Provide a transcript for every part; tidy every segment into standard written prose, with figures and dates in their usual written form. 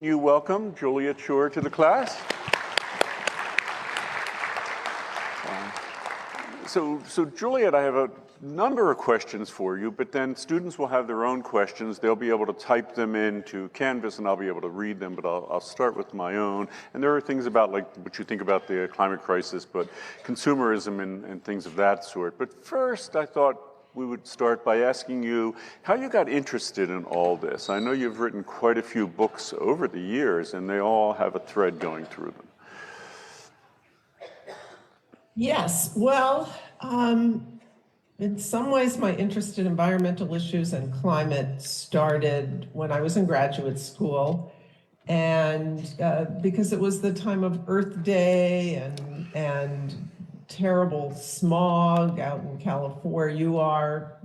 You welcome Juliet Schor to the class. So Juliet, I have a number of questions for you, but then students will have their own questions. They'll be able to type them into Canvas and I'll be able to read them, but I'll start with my own. And there are things about like what you think about the climate crisis, but consumerism and things of that sort. But first, I thought we would start by asking you how you got interested in all this. I know you've written quite a few books over the years, and they all have a thread going through them. Yes, well, in some ways, my interest in environmental issues and climate started when I was in graduate school, and because it was the time of Earth Day and terrible smog out in California where you are,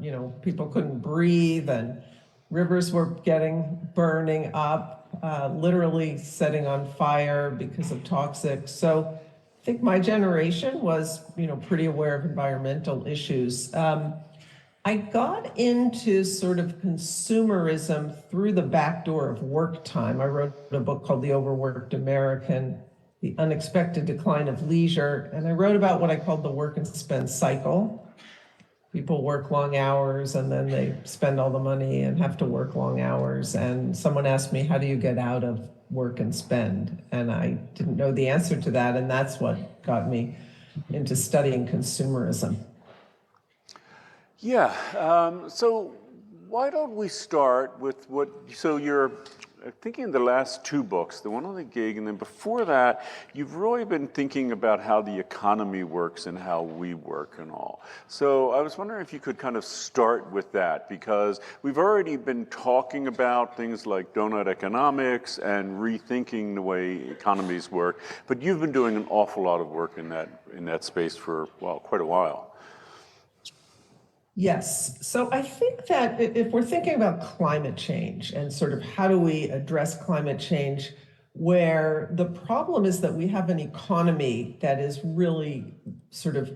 people couldn't breathe and rivers were burning up, literally setting on fire because of toxics. So I think my generation was, pretty aware of environmental issues. I got into sort of consumerism through the back door of work time. I wrote a book called The Overworked American, The Unexpected Decline of Leisure, and I wrote about what I called the work and spend cycle. People work long hours and then they spend all the money and have to work long hours. And someone asked me, how do you get out of work and spend? And I didn't know the answer to that, and that's what got me into studying consumerism. Yeah, so why don't we start with so you're thinking the last two books, the one on the gig, and then before that, you've really been thinking about how the economy works and how we work and all. So I was wondering if you could kind of start with that, because we've already been talking about things like donut economics and rethinking the way economies work, but you've been doing an awful lot of work in that space for, well, quite a while. Yes. So I think that if we're thinking about climate change and sort of how do we address climate change, where the problem is that we have an economy that is really sort of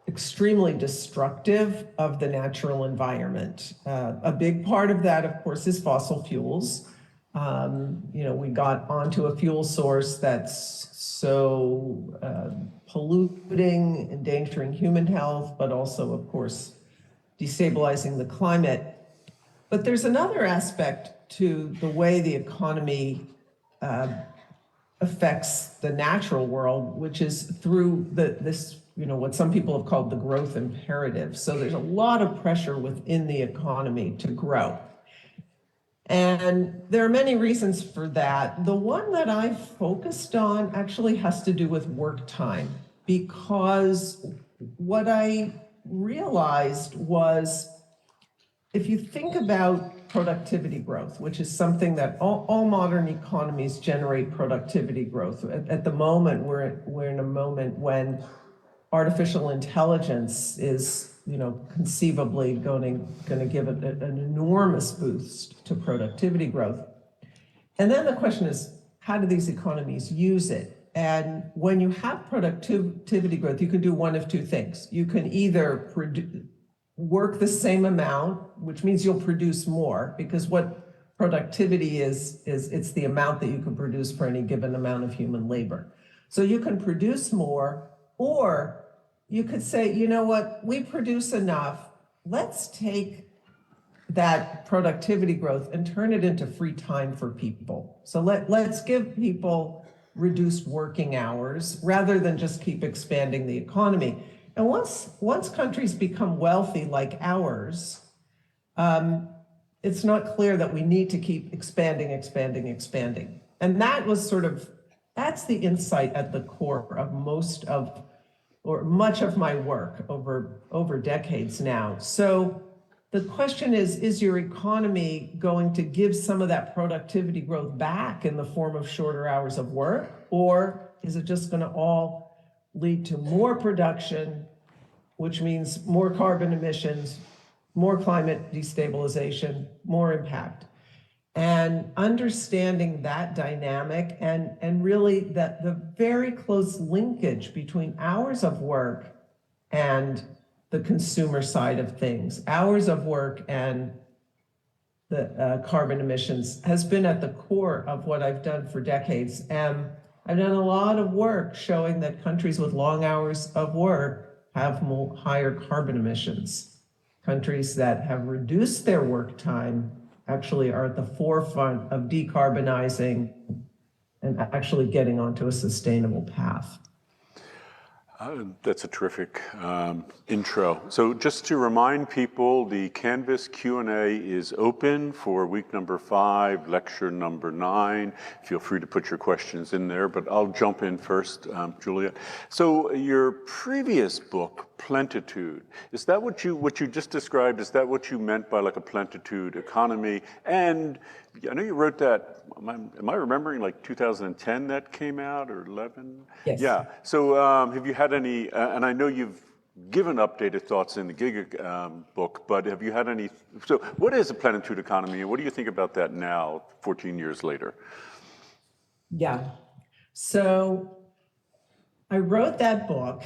extremely destructive of the natural environment. A big part of that, of course, is fossil fuels. We got onto a fuel source that's so polluting, endangering human health, but also, of course, destabilizing the climate. But there's another aspect to the way the economy affects the natural world, which is through this, what some people have called the growth imperative. So there's a lot of pressure within the economy to grow. And there are many reasons for that. The one that I focused on actually has to do with work time, because what I realized was, if you think about productivity growth, which is something that all modern economies generate productivity growth. At the moment, we're in a moment when artificial intelligence is, conceivably going to give it an enormous boost to productivity growth. And then the question is, how do these economies use it? And when you have productivity growth, you can do one of two things. You can either work the same amount, which means you'll produce more, because what productivity is it's the amount that you can produce for any given amount of human labor. So you can produce more, or you could say, you know what, we produce enough, let's take that productivity growth and turn it into free time for people. So let's give people reduced working hours rather than just keep expanding the economy. And once countries become wealthy like ours, it's not clear that we need to keep expanding. And that was that's the insight at the core of much of my work over decades now. So the question is your economy going to give some of that productivity growth back in the form of shorter hours of work, or is it just going to all lead to more production, which means more carbon emissions, more climate destabilization, more impact? And understanding that dynamic and really the very close linkage between hours of work and the consumer side of things, hours of work and the carbon emissions has been at the core of what I've done for decades. And I've done a lot of work showing that countries with long hours of work have higher carbon emissions. Countries that have reduced their work time actually are at the forefront of decarbonizing and actually getting onto a sustainable path. That's a terrific intro. So just to remind people, the Canvas Q&A is open for week number 5, lecture number 9. Feel free to put your questions in there, but I'll jump in first, Juliet. So your previous book, Plentitude, is that what you just described? Is that what you meant by like a plentitude economy? And I know you wrote that, am I remembering like 2010 that came out, or 11? Yes. Yeah, so have you had any, and I know you've given updated thoughts in the gig book, but have you had any, so what is a plenitude economy and what do you think about that now, 14 years later? Yeah, so I wrote that book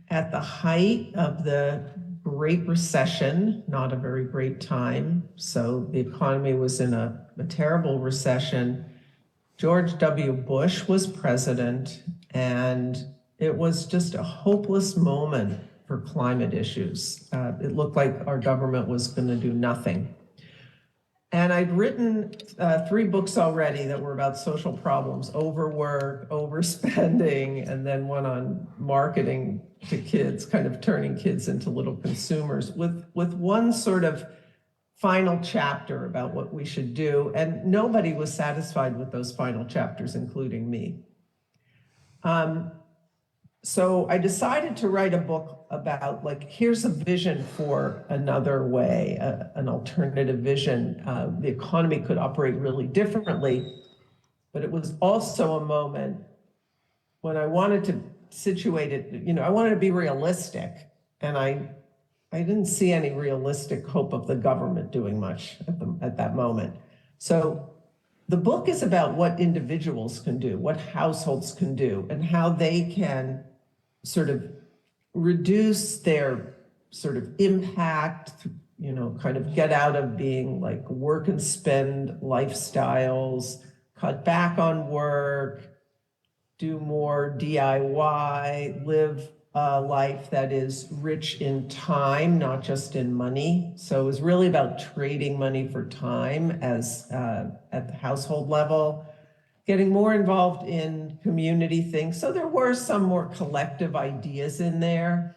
at the height of the Great Recession, not a very great time. So the economy was in a terrible recession. George W. Bush was president, and it was just a hopeless moment for climate issues. It looked like our government was going to do nothing. And I'd written 3 books already that were about social problems: overwork, overspending, and then one on marketing to kids, kind of turning kids into little consumers, with one sort of final chapter about what we should do. And nobody was satisfied with those final chapters, including me. So I decided to write a book about, like, here's a vision for another way, an alternative vision. The economy could operate really differently, but it was also a moment when I wanted to situate it, I wanted to be realistic, and I didn't see any realistic hope of the government doing much at that moment. So the book is about what individuals can do, what households can do, and how they can sort of reduce their sort of impact, kind of get out of being like work and spend lifestyles, cut back on work, do more DIY, live a life that is rich in time, not just in money. So it was really about trading money for time as at the household level, getting more involved in community things. So there were some more collective ideas in there.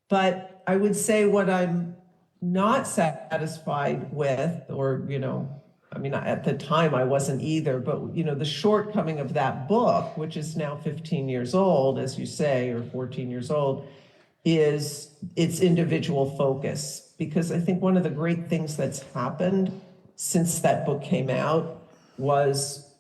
But I would say what I'm not satisfied with, or, at the time I wasn't either, but, the shortcoming of that book, which is now 15 years old, as you say, or 14 years old, is its individual focus. Because I think one of the great things that's happened since that book came out was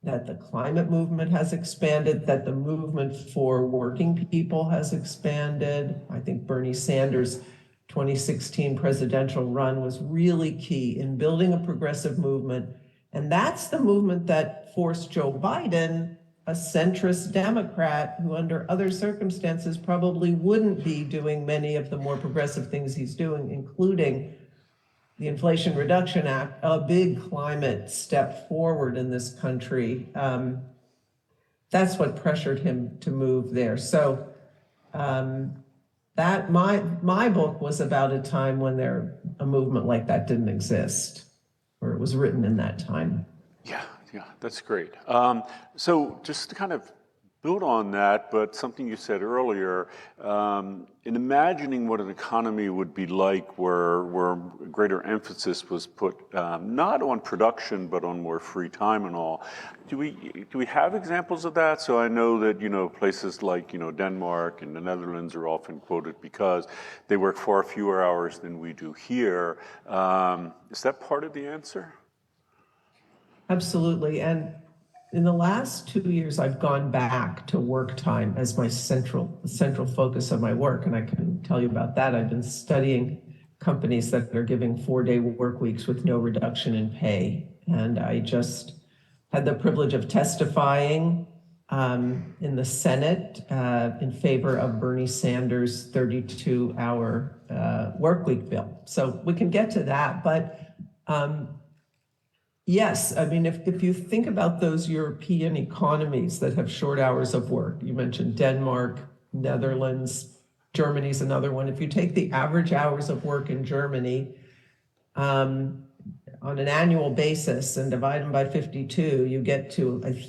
that the climate movement has expanded, that the movement for working people has expanded. I think Bernie Sanders' 2016 presidential run was really key in building a progressive movement. And that's the movement that forced Joe Biden, a centrist Democrat who under other circumstances probably wouldn't be doing many of the more progressive things he's doing, including the Inflation Reduction Act, a big climate step forward in this country. That's what pressured him to move there. So that my book was about a time when a movement like that didn't exist, or it was written in that time. Yeah, that's great. So just to kind of build on that, but something you said earlier, in imagining what an economy would be like where greater emphasis was put not on production, but on more free time and all. Do we have examples of that? So I know that, places like, Denmark and the Netherlands are often quoted because they work far fewer hours than we do here. Is that part of the answer? Absolutely. And in the last 2 years, I've gone back to work time as my central focus of my work. And I can tell you about that. I've been studying companies that are giving 4-day work weeks with no reduction in pay. And I just had the privilege of testifying in the Senate in favor of Bernie Sanders' 32-hour work week bill. So we can get to that. But Yes, I mean, if you think about those European economies that have short hours of work, you mentioned Denmark, Netherlands, Germany's another one. If you take the average hours of work in Germany on an annual basis and divide them by 52, you get to, I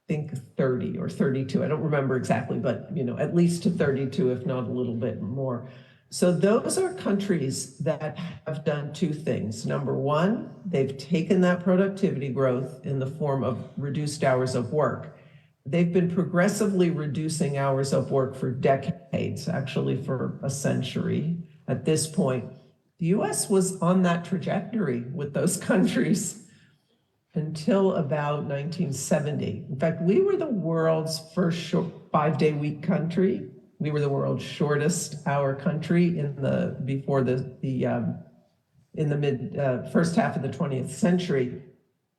think, 30 or 32. I don't remember exactly, but at least to 32, if not a little bit more. So those are countries that have done two things. Number one, they've taken that productivity growth in the form of reduced hours of work. They've been progressively reducing hours of work for decades, actually for a century at this point. The US was on that trajectory with those countries until about 1970. In fact, we were the world's first 5-day week country. We were the world's shortest hour country in the first half of the 20th century,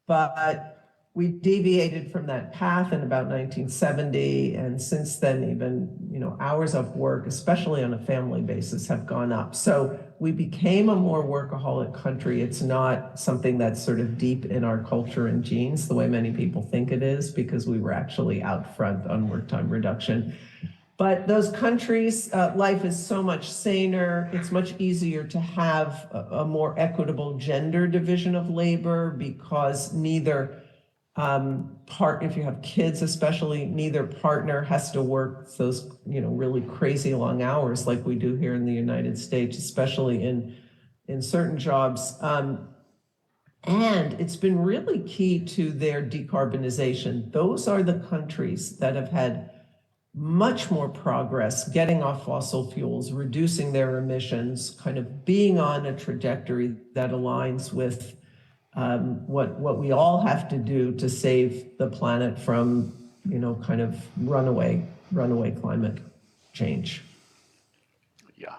but we deviated from that path in about 1970, and since then, even hours of work, especially on a family basis, have gone up. So we became a more workaholic country. It's not something that's sort of deep in our culture and genes the way many people think it is, because we were actually out front on work time reduction. But those countries, life is so much saner. It's much easier to have a more equitable gender division of labor, because neither if you have kids especially, neither partner has to work those really crazy long hours like we do here in the United States, especially in certain jobs. And it's been really key to their decarbonization. Those are the countries that have had much more progress getting off fossil fuels, reducing their emissions, kind of being on a trajectory that aligns with what we all have to do to save the planet from kind of runaway climate change. Yeah.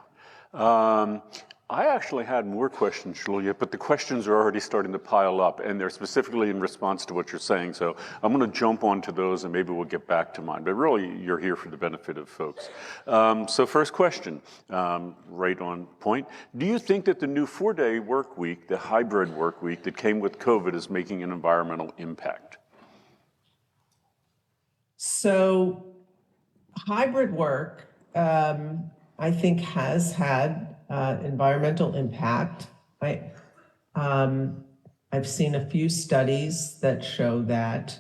I actually had more questions, Julia, but the questions are already starting to pile up, and they're specifically in response to what you're saying. So I'm going to jump onto those, and maybe we'll get back to mine. But really, you're here for the benefit of folks. So first question, right on point. Do you think that the new 4-day work week, the hybrid work week that came with COVID, is making an environmental impact? So hybrid work, I think, has had environmental impact. I've seen a few studies that show that.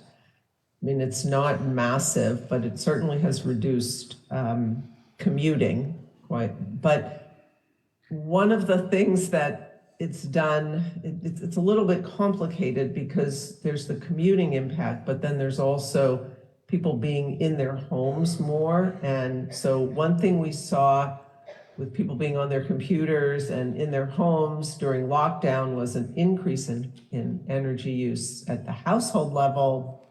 I mean, it's not massive, but it certainly has reduced commuting quite. But one of the things that it's done, it's a little bit complicated, because there's the commuting impact, but then there's also people being in their homes more. And so one thing we saw with people being on their computers and in their homes during lockdown was an increase in energy use at the household level,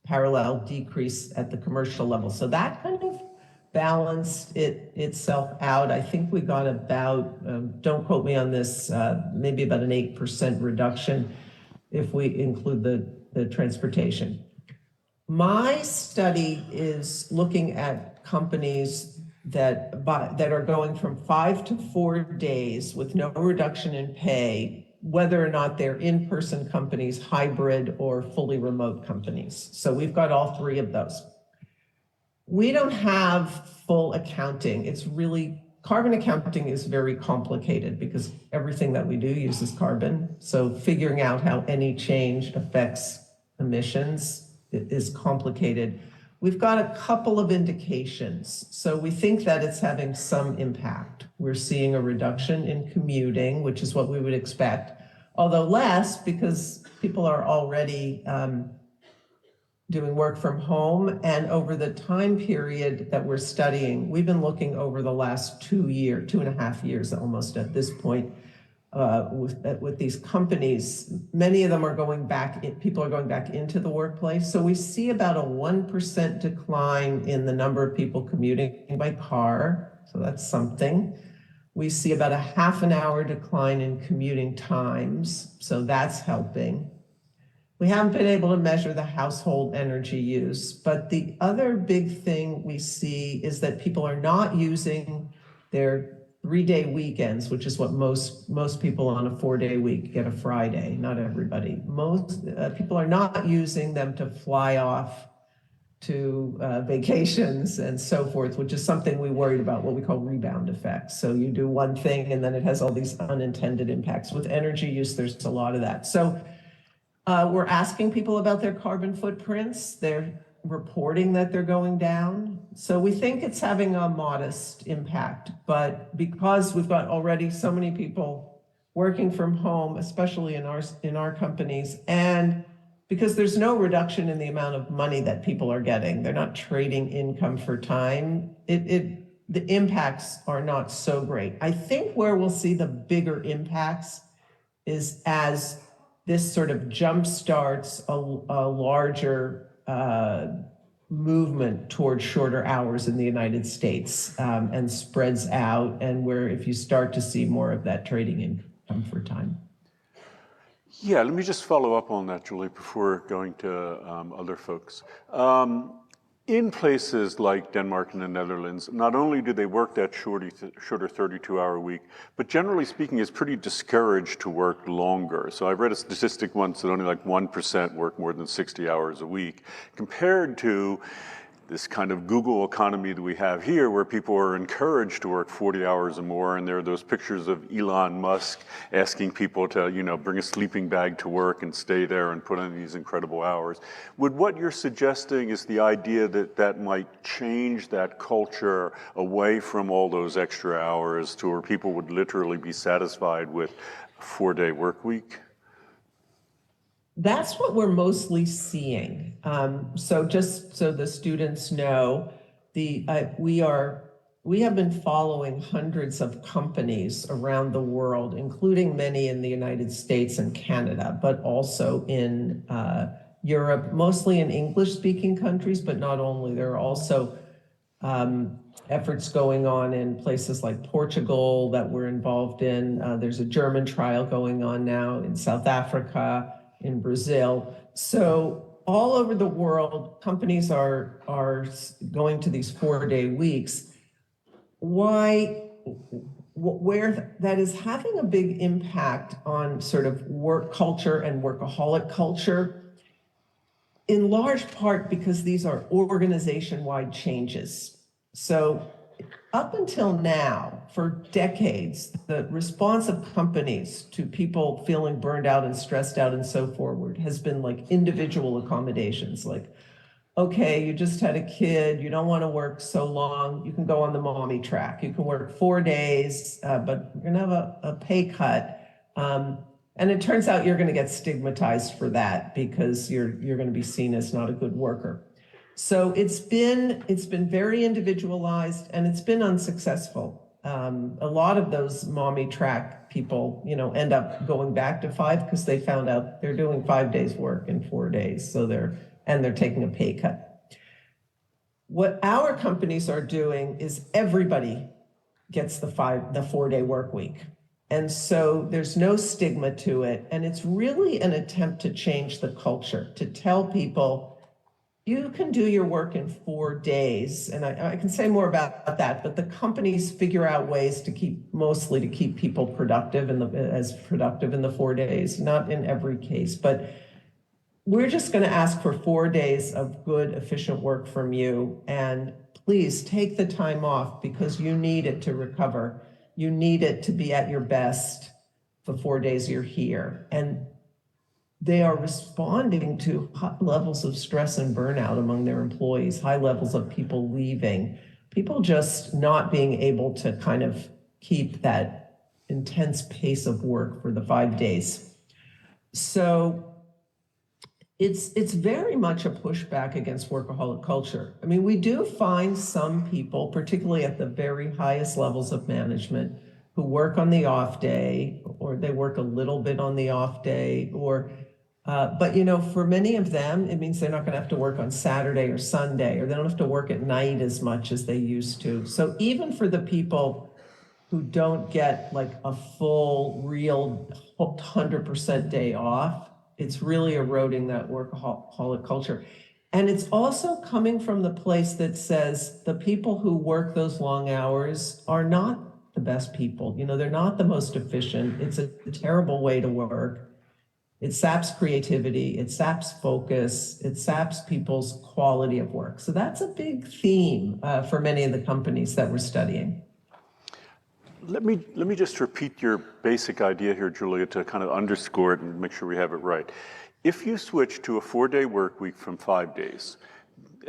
parallel decrease at the commercial level. So that kind of balanced itself out. I think we got about, don't quote me on this, maybe about an 8% reduction if we include the transportation. My study is looking at companies that are going from 5 to 4 days with no reduction in pay, whether or not they're in-person companies, hybrid, or fully remote companies. So we've got all three of those. We don't have full accounting. Carbon accounting is very complicated because everything that we do uses carbon. So figuring out how any change affects emissions is complicated. We've got a couple of indications. So we think that it's having some impact. We're seeing a reduction in commuting, which is what we would expect, although less, because people are already doing work from home. And over the time period that we're studying, we've been looking over the last 2.5 years almost at this point, with these companies. Many of them are going back, people are going back into the workplace. So we see about a 1% decline in the number of people commuting by car. So that's something. We see about a half an hour decline in commuting times. So that's helping. We haven't been able to measure the household energy use, but the other big thing we see is that people are not using their 3-day weekends, which is what most people on a 4-day week get a Friday, not everybody. Most people are not using them to fly off to vacations and so forth, which is something we worried about, what we call rebound effects. So you do one thing and then it has all these unintended impacts. With energy use, there's a lot of that. So we're asking people about their carbon footprints. They're reporting that they're going down. So we think it's having a modest impact, but because we've got already so many people working from home, especially in our companies, and because there's no reduction in the amount of money that people are getting, they're not trading income for time, the impacts are not so great. I think where we'll see the bigger impacts is as this sort of jumpstarts a larger movement towards shorter hours in the United States and spreads out, and where if you start to see more of that trading income for time. Yeah, let me just follow up on that, Julie, before going to other folks. In places like Denmark and the Netherlands, not only do they work that shorter 32-hour week, but generally speaking, it's pretty discouraged to work longer. So I read a statistic once that only like 1% work more than 60 hours a week, compared to this kind of Google economy that we have here, where people are encouraged to work 40 hours or more. And there are those pictures of Elon Musk asking people to, bring a sleeping bag to work and stay there and put in these incredible hours. Would what you're suggesting is the idea that that might change that culture away from all those extra hours to where people would literally be satisfied with a 4-day work week? That's what we're mostly seeing. So just so the students know, we have been following hundreds of companies around the world, including many in the United States and Canada, but also in Europe, mostly in English-speaking countries, but not only. There are also efforts going on in places like Portugal that we're involved in. There's a German trial going on now in South Africa, in Brazil. So all over the world, companies are going to these 4-day weeks. Where that is having a big impact on sort of work culture and workaholic culture, in large part because these are organization-wide changes. So up until now, for decades, the response of companies to people feeling burned out and stressed out and so forward has been like individual accommodations, like, okay, you just had a kid, you don't want to work so long, you can go on the mommy track. You can work 4 days, but you're going to have a pay cut. And it turns out you're going to get stigmatized for that because you're going to be seen as not a good worker. So it's been very individualized, and it's been unsuccessful. A lot of those mommy track people, end up going back to 5 because they found out they're doing 5 days work in 4 days. So they're taking a pay cut. What our companies are doing is everybody gets the 4-day work week. And so there's no stigma to it. And it's really an attempt to change the culture, to tell people, you can do your work in 4 days. And I can say more about that, but the companies figure out ways to keep people productive as productive in the 4 days, not in every case, but we're just going to ask for 4 days of good, efficient work from you. And please take the time off because you need it to recover. You need it to be at your best the 4 days you're here. And they are responding to high levels of stress and burnout among their employees, high levels of people leaving, people just not being able to kind of keep that intense pace of work for the 5 days. So it's very much a pushback against workaholic culture. I mean, we do find some people, particularly at the very highest levels of management, who work on the off day, or they work a little bit on the off day, but for many of them, it means they're not going to have to work on Saturday or Sunday, or they don't have to work at night as much as they used to. So even for the people who don't get like a full, real 100% day off, it's really eroding that workaholic culture. And it's also coming from the place that says the people who work those long hours are not the best people. You know, they're not the most efficient. It's a terrible way to work. It saps creativity, it saps focus, it saps people's quality of work. So that's a big theme for many of the companies that we're studying. Let me just repeat your basic idea here, Julia, to kind of underscore it and make sure we have it right. If you switch to a 4-day work week from 5 days,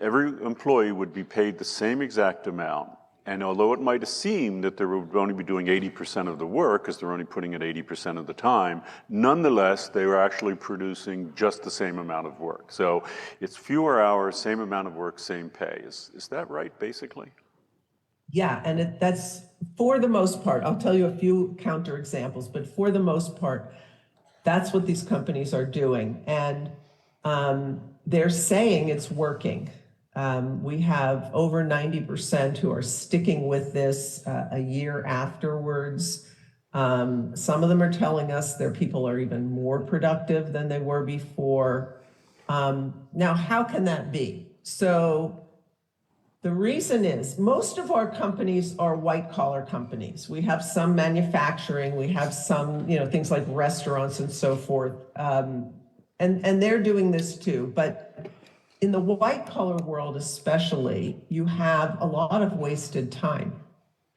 every employee would be paid the same exact amount. And although it might seem that they would only be doing 80% of the work, because they're only putting in 80% of the time, nonetheless, they were actually producing just the same amount of work. So it's fewer hours, same amount of work, same pay. Is that right, basically? Yeah, and that's for the most part. I'll tell you a few counterexamples, but for the most part, that's what these companies are doing. And they're saying it's working. We have over 90% who are sticking with this a year afterwards. Some of them are telling us their people are even more productive than they were before. Now, how can that be? So the reason is most of our companies are white collar companies. We have some manufacturing, we have some, you know, things like restaurants and so forth. And they're doing this too. But in the white collar world especially, you have a lot of wasted time.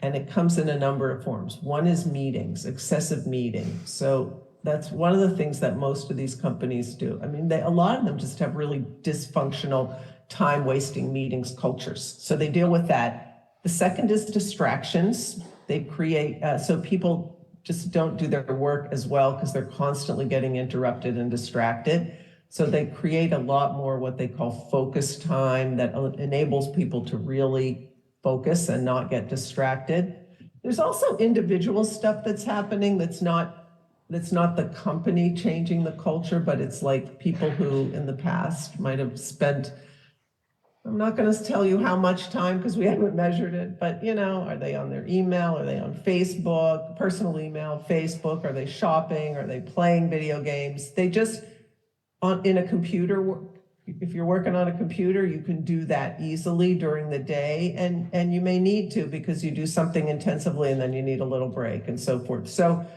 And it comes in a number of forms. One is meetings, excessive meeting. So that's one of the things that most of these companies do. I mean, a lot of them just have really dysfunctional time wasting meetings cultures. So they deal with that. The second is distractions. They create, so people just don't do their work as well because they're constantly getting interrupted and distracted. So they create a lot more what they call focus time that enables people to really focus and not get distracted. There's also individual stuff that's happening that's not the company changing the culture, but it's like people who in the past might have spent, I'm not going to tell you how much time because we haven't measured it, but you know, are they on their email? Are they on Facebook, personal email, Facebook? Are they shopping? Are they playing video games? They just, in a computer, if you're working on a computer, you can do that easily during the day, and you may need to because you do something intensively and then you need a little break and so forth. So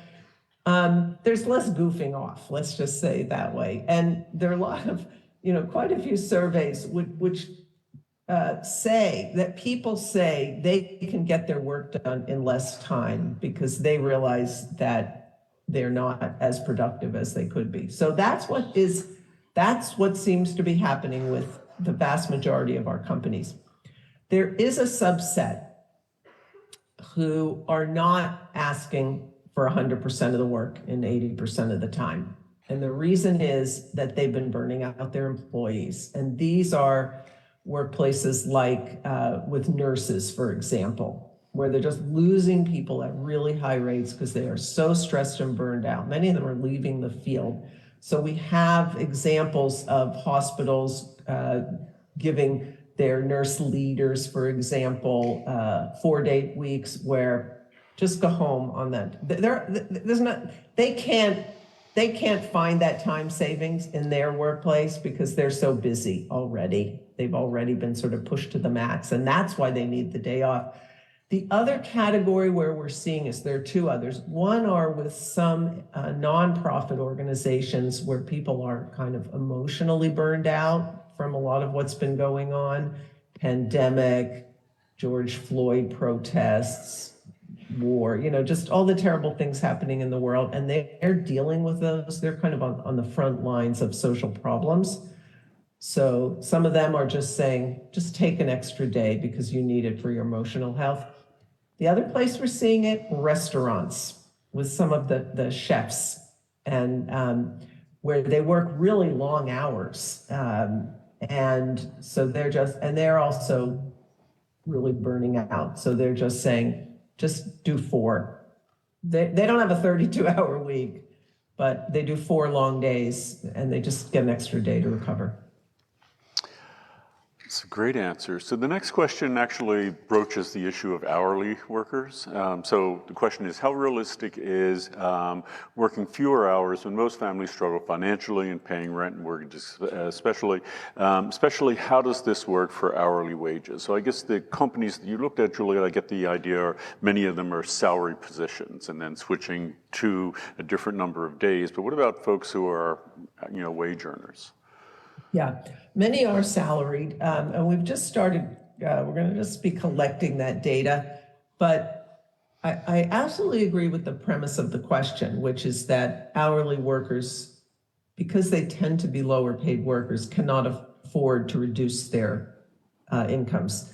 there's less goofing off, let's just say it that way. And there are a lot of, you know, quite a few surveys which say that people say they can get their work done in less time because they realize that they're not as productive as they could be. So that's what seems to be happening with the vast majority of our companies. There is a subset who are not asking for 100% of the work in 80% of the time. And the reason is that they've been burning out their employees. And these are workplaces like with nurses, for example, where they're just losing people at really high rates because they are so stressed and burned out. Many of them are leaving the field. So we have examples of hospitals giving their nurse leaders, for example, 4-day weeks where just go home on that. They can't find that time savings in their workplace because they're so busy already. They've already been sort of pushed to the max, and that's why they need the day off. The other category where we're seeing is there are two others. One are with some nonprofit organizations where people are kind of emotionally burned out from a lot of what's been going on, pandemic, George Floyd protests, war, you know, just all the terrible things happening in the world. And they're dealing with those. They're kind of on the front lines of social problems. So some of them are just saying, just take an extra day because you need it for your emotional health. The other place we're seeing it, restaurants with some of the chefs, and where they work really long hours. And so they're also really burning out. So they're just saying, just do 4. They don't have a 32-hour week, but they do 4 long days and they just get an extra day to recover. It's a great answer. So the next question actually broaches the issue of hourly workers. So the question is, how realistic is working fewer hours when most families struggle financially and paying rent and mortgages, especially how does this work for hourly wages? So I guess the companies that you looked at, Juliet, I get the idea, are many of them are salary positions and then switching to a different number of days. But what about folks who are, wage earners? Yeah, many are salaried, and we've just started, we're going to just be collecting that data. But I absolutely agree with the premise of the question, which is that hourly workers, because they tend to be lower paid workers, cannot afford to reduce their incomes.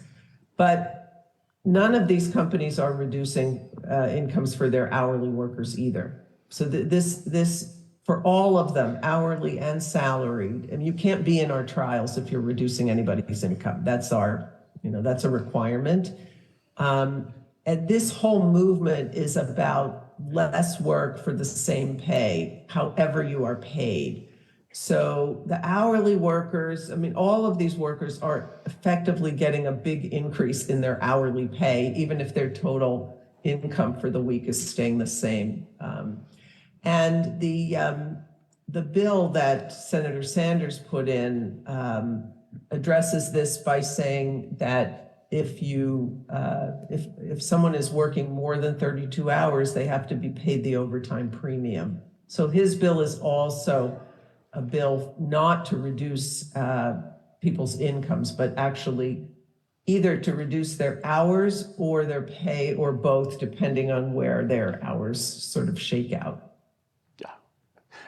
But none of these companies are reducing incomes for their hourly workers either. So this for all of them, hourly and salaried, and you can't be in our trials if you're reducing anybody's income. That's that's a requirement. And this whole movement is about less work for the same pay, however you are paid. So the hourly workers, all of these workers are effectively getting a big increase in their hourly pay, even if their total income for the week is staying the same. And the bill that Senator Sanders put in addresses this by saying that if someone is working more than 32 hours, they have to be paid the overtime premium. So his bill is also a bill not to reduce people's incomes, but actually either to reduce their hours or their pay, or both, depending on where their hours sort of shake out.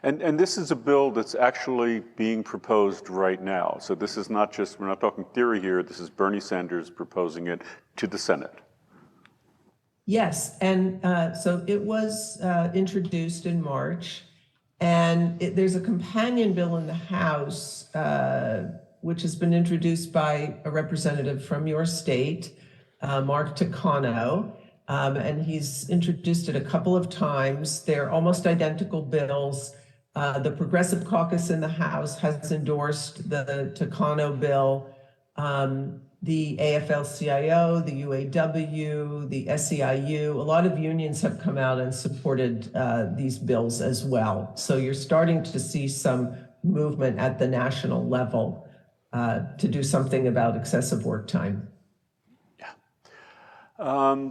And this is a bill that's actually being proposed right now. So this is not just, we're not talking theory here, this is Bernie Sanders proposing it to the Senate. Yes, and so it was introduced in March, and there's a companion bill in the House, which has been introduced by a representative from your state, Mark Takano. And he's introduced it a couple of times. They're almost identical bills. The Progressive Caucus in the House has endorsed the Takano bill. The AFL-CIO, the UAW, the SEIU, a lot of unions have come out and supported these bills as well. So you're starting to see some movement at the national level to do something about excessive work time.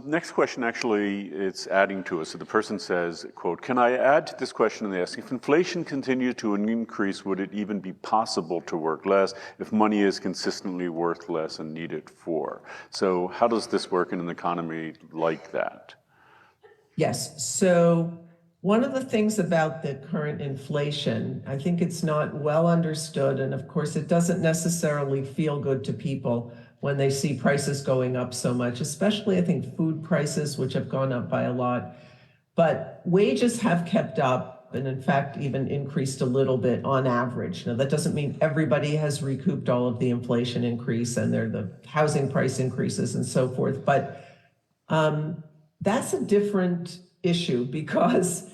Next question, actually, it's adding to it. So the person says, quote, "Can I add to this question?" And they ask, if inflation continues to increase, would it even be possible to work less if money is consistently worth less and needed for? So how does this work in an economy like that? Yes. So one of the things about the current inflation, I think it's not well understood. And of course, it doesn't necessarily feel good to people when they see prices going up so much, especially I think food prices, which have gone up by a lot. But wages have kept up, and in fact, even increased a little bit on average. Now, that doesn't mean everybody has recouped all of the inflation increase and the housing price increases and so forth. But that's a different issue, because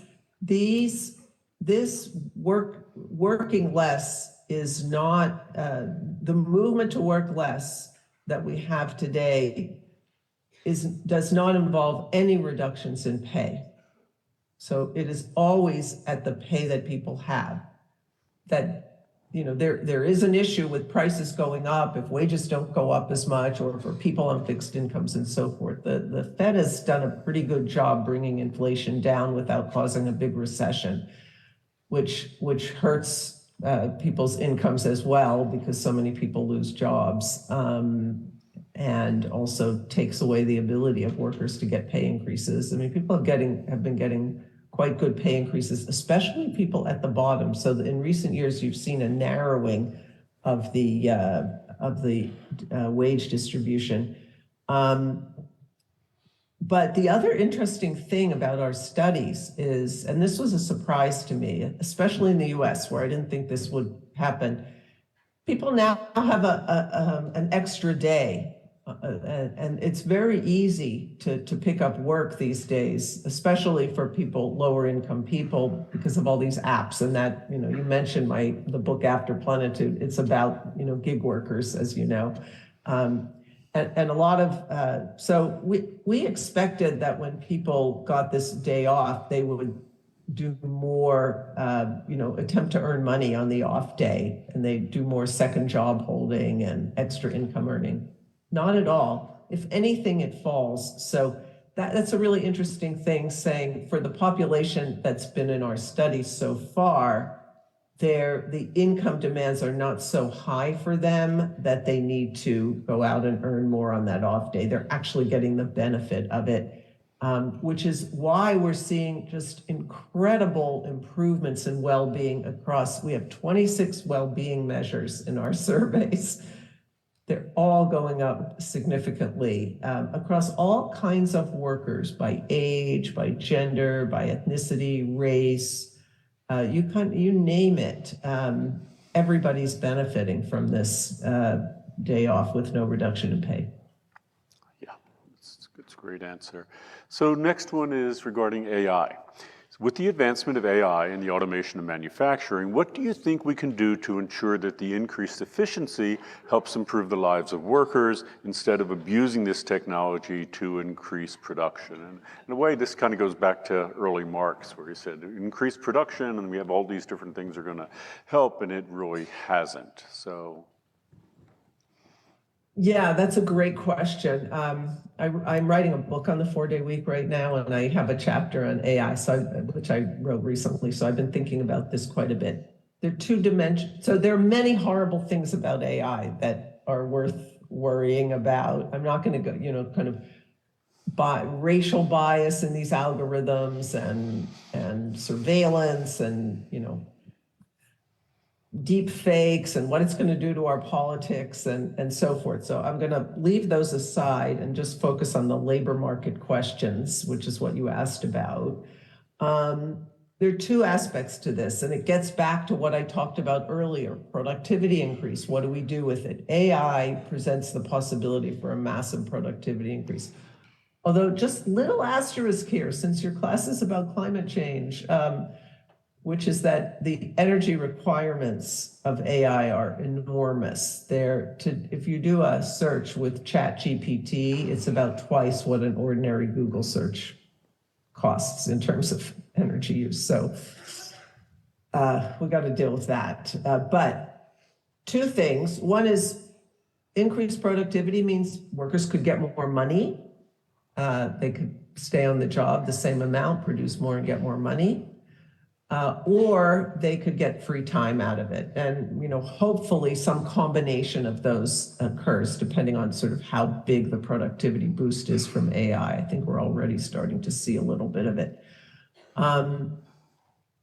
working less is not, the movement to work less that we have today does not involve any reductions in pay. So it is always at the pay that people have. That, there is an issue with prices going up if wages don't go up as much, or for people on fixed incomes and so forth. The Fed has done a pretty good job bringing inflation down without causing a big recession, which hurts people's incomes as well, because so many people lose jobs, and also takes away the ability of workers to get pay increases. People have been getting quite good pay increases, especially people at the bottom. So in recent years, you've seen a narrowing of the wage distribution. But the other interesting thing about our studies is, and this was a surprise to me, especially in the US, where I didn't think this would happen, people now have an extra day and it's very easy to pick up work these days, especially for people, lower income people, because of all these apps. And that, you mentioned the book After Plenitude. It's about, gig workers, as you know. And a lot of, so we expected that when people got this day off, they would do more, attempt to earn money on the off day, and they do more second job holding and extra income earning. Not at all. If anything, it falls. So that's a really interesting thing, saying for the population that's been in our studies so far, the income demands are not so high for them that they need to go out and earn more on that off day. They're actually getting the benefit of it, which is why we're seeing just incredible improvements in well-being across. We have 26 well-being measures in our surveys. They're all going up significantly across all kinds of workers, by age, by gender, by ethnicity, race. You name it. Everybody's benefiting from this day off with no reduction in pay. Yeah, it's a great answer. So next one is regarding AI. With the advancement of AI and the automation of manufacturing, what do you think we can do to ensure that the increased efficiency helps improve the lives of workers instead of abusing this technology to increase production? And in a way, this kind of goes back to early Marx, where he said, increase production and we have all these different things are going to help, and it really hasn't. So. Yeah, that's a great question. I'm writing a book on the 4-day week right now, and I have a chapter on AI, which I wrote recently. So I've been thinking about this quite a bit. There are two dimensions. So there are many horrible things about AI that are worth worrying about. I'm not going to go, kind of racial bias in these algorithms and surveillance and, deep fakes and what it's going to do to our politics and so forth. So I'm going to leave those aside and just focus on the labor market questions, which is what you asked about. There are two aspects to this, and it gets back to what I talked about earlier, productivity increase. What do we do with it? AI presents the possibility for a massive productivity increase. Although just little asterisk here, since your class is about climate change, which is that the energy requirements of AI are enormous. If you do a search with ChatGPT, it's about twice what an ordinary Google search costs in terms of energy use. So we got to deal with that. But two things. One is increased productivity means workers could get more money. They could stay on the job the same amount, produce more and get more money. Or they could get free time out of it. And, hopefully some combination of those occurs depending on sort of how big the productivity boost is from AI. I think we're already starting to see a little bit of it.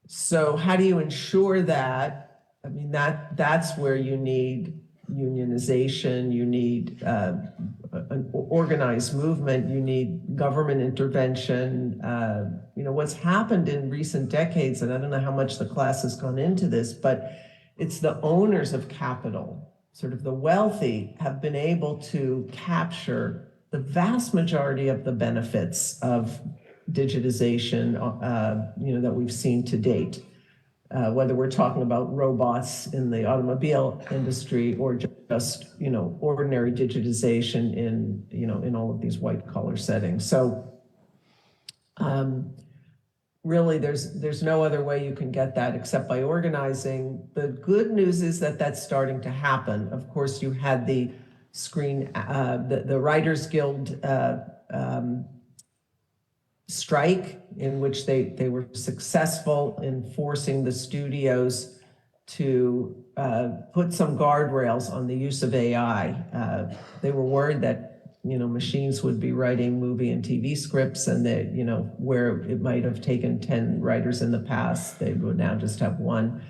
So how do you ensure that? I mean, that's where you need unionization, you need an organized movement, you need government intervention. What's happened in recent decades, and I don't know how much the class has gone into this, but it's the owners of capital, sort of the wealthy, have been able to capture the vast majority of the benefits of digitization, that we've seen to date. Whether we're talking about robots in the automobile industry or just, ordinary digitization in all of these white collar settings. So really there's no other way you can get that except by organizing. The good news is that that's starting to happen. Of course, you had the Writers Guild strike, in which they were successful in forcing the studios to put some guardrails on the use of AI. They were worried that machines would be writing movie and TV scripts, and that where it might have taken 10 writers in the past, they would now just have one.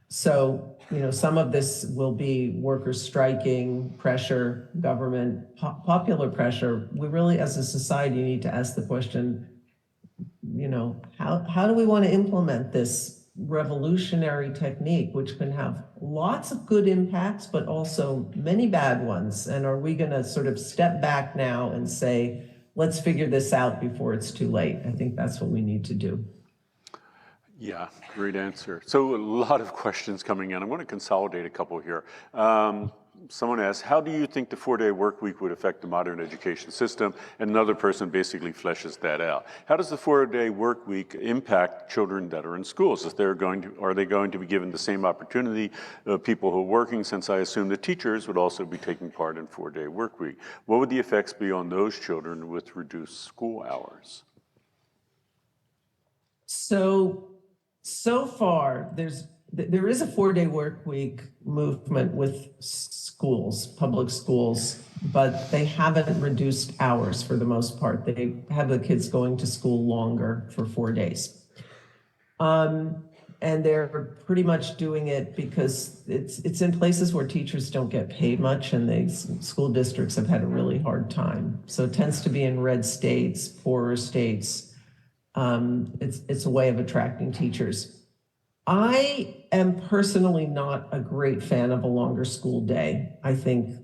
So some of this will be workers striking, pressure, government, popular pressure. We really, as a society, need to ask the question, how do we want to implement this revolutionary technique, which can have lots of good impacts, but also many bad ones. And are we going to sort of step back now and say, let's figure this out before it's too late? I think that's what we need to do. Yeah, great answer. So a lot of questions coming in. I'm going to consolidate a couple here. Someone asked, how do you think the 4-day work week would affect the modern education system? And another person basically fleshes that out. How does the 4-day work week impact children that are in schools? Are they going to be given the same opportunity people who are working, since I assume the teachers would also be taking part in 4-day work week? What would the effects be on those children with reduced school hours? So far, there is a 4-day work week movement with schools, public schools, but they haven't reduced hours for the most part. They have the kids going to school longer for 4 days. And they're pretty much doing it because it's in places where teachers don't get paid much, and the school districts have had a really hard time. So it tends to be in red states, poorer states. It's a way of attracting teachers. I am personally not a great fan of a longer school day. I think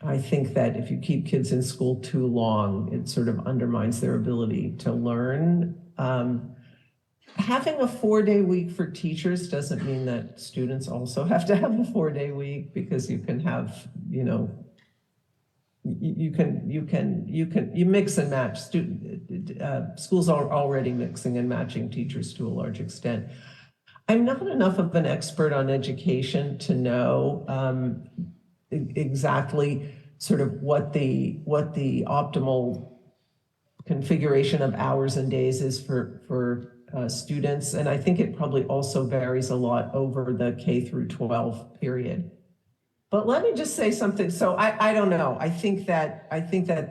that if you keep kids in school too long, it sort of undermines their ability to learn. Having a 4-day week for teachers doesn't mean that students also have to have a 4-day week, because you can have, you mix and match. Schools are already mixing and matching teachers to a large extent. I'm not enough of an expert on education to know exactly sort of what the optimal configuration of hours and days is for students. And I think it probably also varies a lot over the K through 12 period. But let me just say something. So I don't know. I think that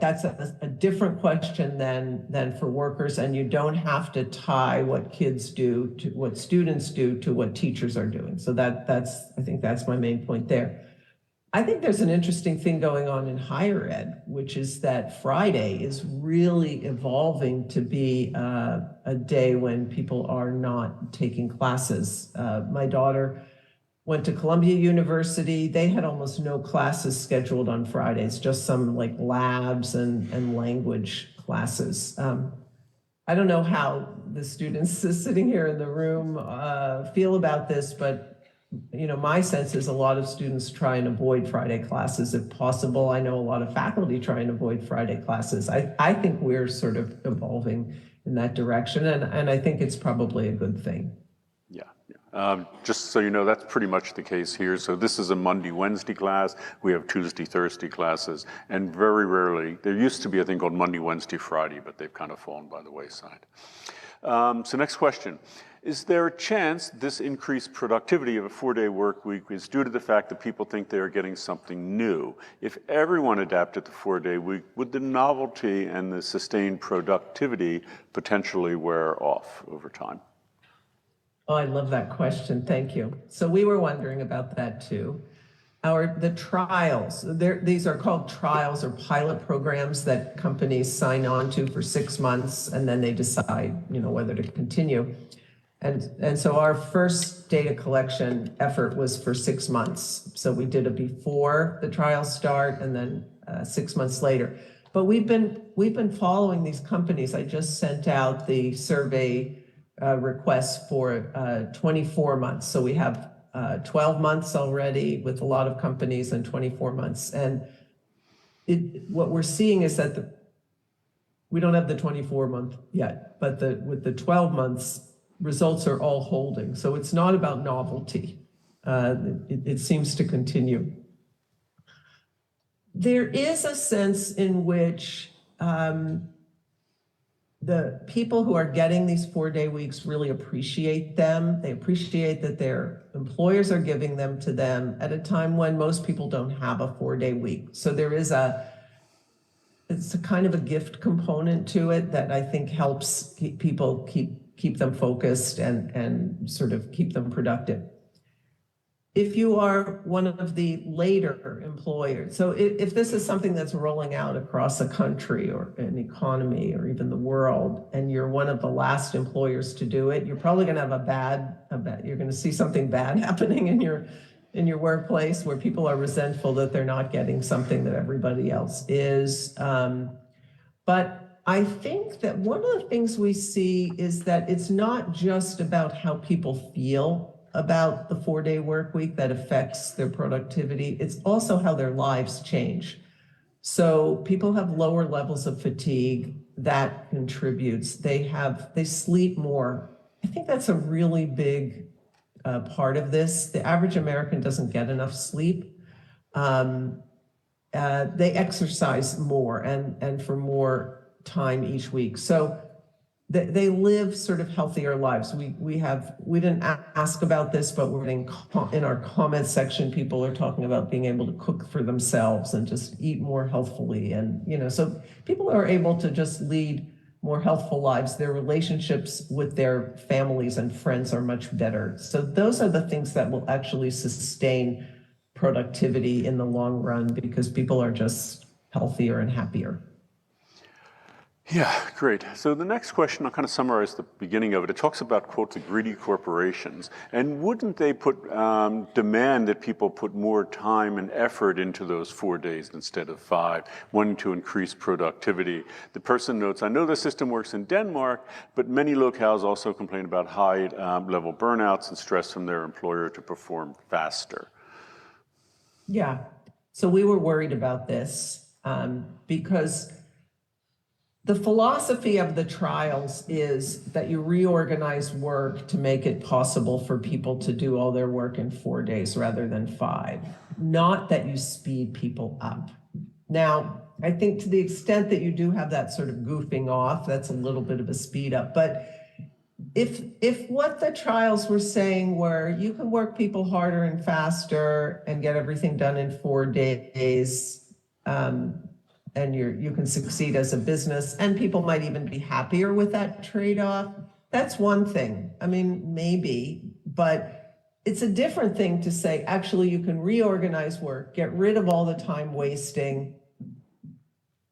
that's a different question than for workers, and you don't have to tie what kids do to what students do to what teachers are doing. So I think that's my main point there. I think there's an interesting thing going on in higher ed, which is that Friday is really evolving to be a day when people are not taking classes. My daughter went to Columbia University. They had almost no classes scheduled on Fridays, just some like labs and language classes. I don't know how the students sitting here in the room feel about this, but my sense is a lot of students try and avoid Friday classes if possible. I know a lot of faculty try and avoid Friday classes. I think we're sort of evolving in that direction, and I think it's probably a good thing. Just so you know, that's pretty much the case here. So this is a Monday, Wednesday class. We have Tuesday, Thursday classes. And very rarely, there used to be a thing called Monday, Wednesday, Friday, but they've kind of fallen by the wayside. So next question. Is there a chance this increased productivity of a 4-day work week is due to the fact that people think they are getting something new? If everyone adapted the 4-day week, would the novelty and the sustained productivity potentially wear off over time? Oh, I love that question. Thank you. So we were wondering about that too. The trials, these are called trials or pilot programs that companies sign on to for 6 months, and then they decide, whether to continue. And so our first data collection effort was for 6 months. So we did it before the trials start, and then 6 months later. But we've been following these companies. I just sent out the survey requests for 24 months. So we have 12 months already with a lot of companies and 24 months. And what we're seeing is that we don't have the 24-month yet, but with the 12 months, results are all holding. So it's not about novelty. It seems to continue. There is a sense in which the people who are getting these 4-day weeks really appreciate them. They appreciate that their employers are giving them to them at a time when most people don't have a 4-day week. So there is it's a kind of a gift component to it that I think helps people keep them focused and sort of keep them productive. if you are one of the later employers, so if this is something that's rolling out across a country or an economy or even the world, and you're one of the last employers to do it, you're probably going to have you're going to see something bad happening in your workplace where people are resentful that they're not getting something that everybody else is. But I think that one of the things we see is that it's not just about how people feel about the 4-day work week that affects their productivity. It's also how their lives change. So people have lower levels of fatigue. That contributes. They sleep more. I think that's a really big part of this. The average American doesn't get enough sleep. They exercise more and for more time each week. So they live sort of healthier lives. We didn't ask about this, but we're in our comment section, people are talking about being able to cook for themselves and just eat more healthfully. And, so people are able to just lead more healthful lives. Their relationships with their families and friends are much better. So those are the things that will actually sustain productivity in the long run because people are just healthier and happier. Yeah, great. So the next question, I'll kind of summarize the beginning of it. It talks about, quote, the greedy corporations. And wouldn't they demand that people put more time and effort into those 4 days instead of 5, wanting to increase productivity? The person notes, I know the system works in Denmark, but many locales also complain about high level burnouts and stress from their employer to perform faster. Yeah, so we were worried about this because the philosophy of the trials is that you reorganize work to make it possible for people to do all their work in 4 days rather than 5, not that you speed people up. Now, I think to the extent that you do have that sort of goofing off, that's a little bit of a speed up. But if what the trials were saying were you can work people harder and faster and get everything done in 4 days, and you can succeed as a business, and people might even be happier with that trade-off, that's one thing. I mean, maybe, but it's a different thing to say, actually, you can reorganize work, get rid of all the time wasting.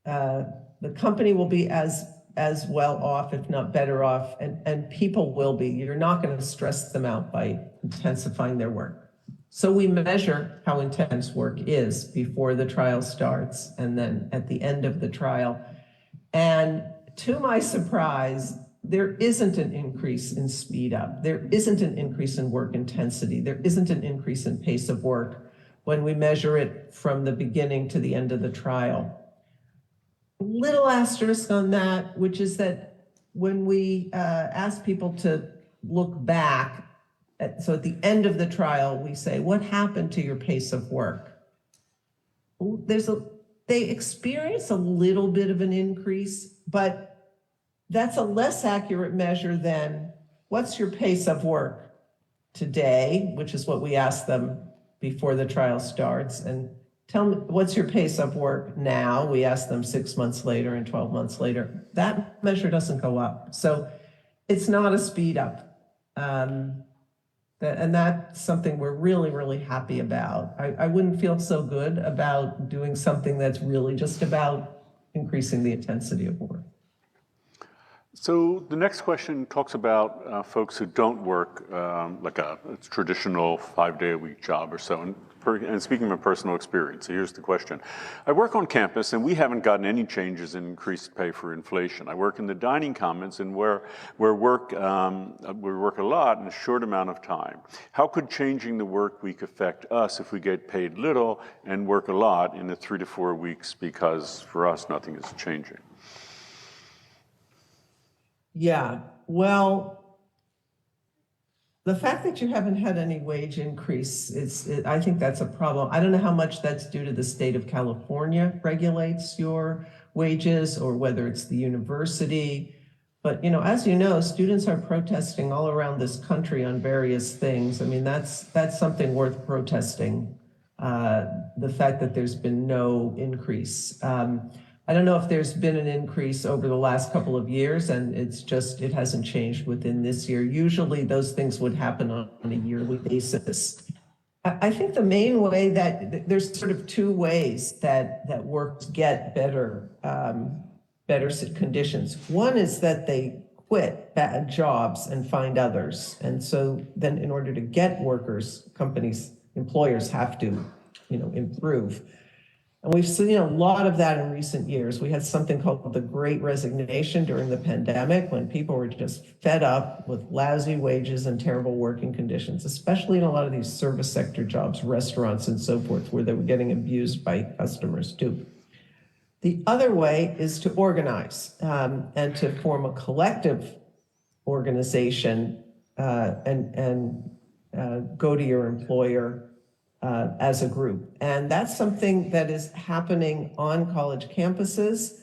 The company will be as well off, if not better off, and people will be. You're not going to stress them out by intensifying their work. So we measure how intense work is before the trial starts and then at the end of the trial. And to my surprise, there isn't an increase in speed up. There isn't an increase in work intensity. There isn't an increase in pace of work when we measure it from the beginning to the end of the trial. Little asterisk on that, which is that when we ask people to look back, so at the end of the trial, we say, what happened to your pace of work? They experience a little bit of an increase, but that's a less accurate measure than what's your pace of work today, which is what we ask them before the trial starts, and tell me, what's your pace of work now? We ask them 6 months later and 12 months later. That measure doesn't go up. So it's not a speed up. And that's something we're really, really happy about. I wouldn't feel so good about doing something that's really just about increasing the intensity of work. So the next question talks about folks who don't work like a traditional 5-day-a-week job or so. And speaking from personal experience, so here's the question. I work on campus and we haven't gotten any changes in increased pay for inflation. I work in the dining commons and we work a lot in a short amount of time. How could changing the work week affect us if we get paid little and work a lot in the 3 to 4 weeks because for us nothing is changing? Yeah, well, the fact that you haven't had any wage increase, I think that's a problem. I don't know how much that's due to the state of California regulates your wages or whether it's the university. But, as you know, students are protesting all around this country on various things. I mean, that's something worth protesting, the fact that there's been no increase. I don't know if there's been an increase over the last couple of years, and it hasn't changed within this year. Usually those things would happen on a yearly basis. I think the main way that there's sort of two ways that workers get better conditions. One is that they quit bad jobs and find others. And so then in order to get workers, companies, employers have to, improve. And we've seen a lot of that in recent years. We had something called the Great Resignation during the pandemic when people were just fed up with lousy wages and terrible working conditions, especially in a lot of these service sector jobs, restaurants and so forth, where they were getting abused by customers too. The other way is to organize and to form a collective organization and go to your employer as a group. And that's something that is happening on college campuses,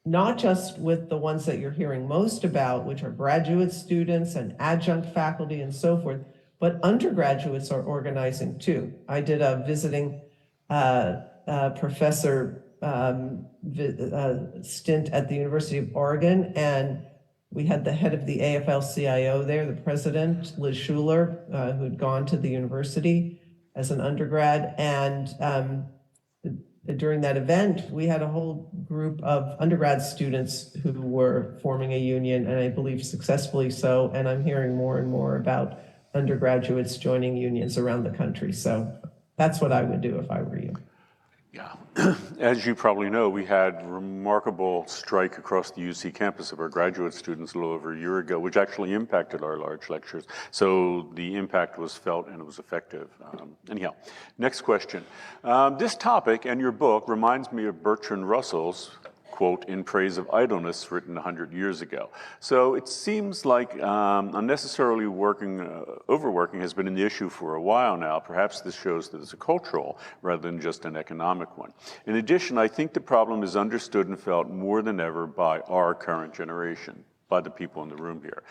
not just with the ones that you're hearing most about, which are graduate students and adjunct faculty and so forth, but undergraduates are organizing too. I did a visiting professor stint at the University of Oregon, and we had the head of the AFL-CIO there, the president, Liz Schuler, who'd gone to the university as an undergrad. And during that event, we had a whole group of undergrad students who were forming a union, and I believe successfully so. And I'm hearing more and more about undergraduates joining unions around the country. So that's what I would do if I were you. Yeah, as you probably know, we had a remarkable strike across the UC campus of our graduate students a little over a year ago, which actually impacted our large lectures. So the impact was felt and it was effective. Anyhow, next question. This topic and your book reminds me of Bertrand Russell's quote, "in praise of idleness," written 100 years ago. So it seems like unnecessarily overworking has been an issue for a while now. Perhaps this shows that it's a cultural rather than just an economic one. In addition, I think the problem is understood and felt more than ever by our current generation, by the people in the room here.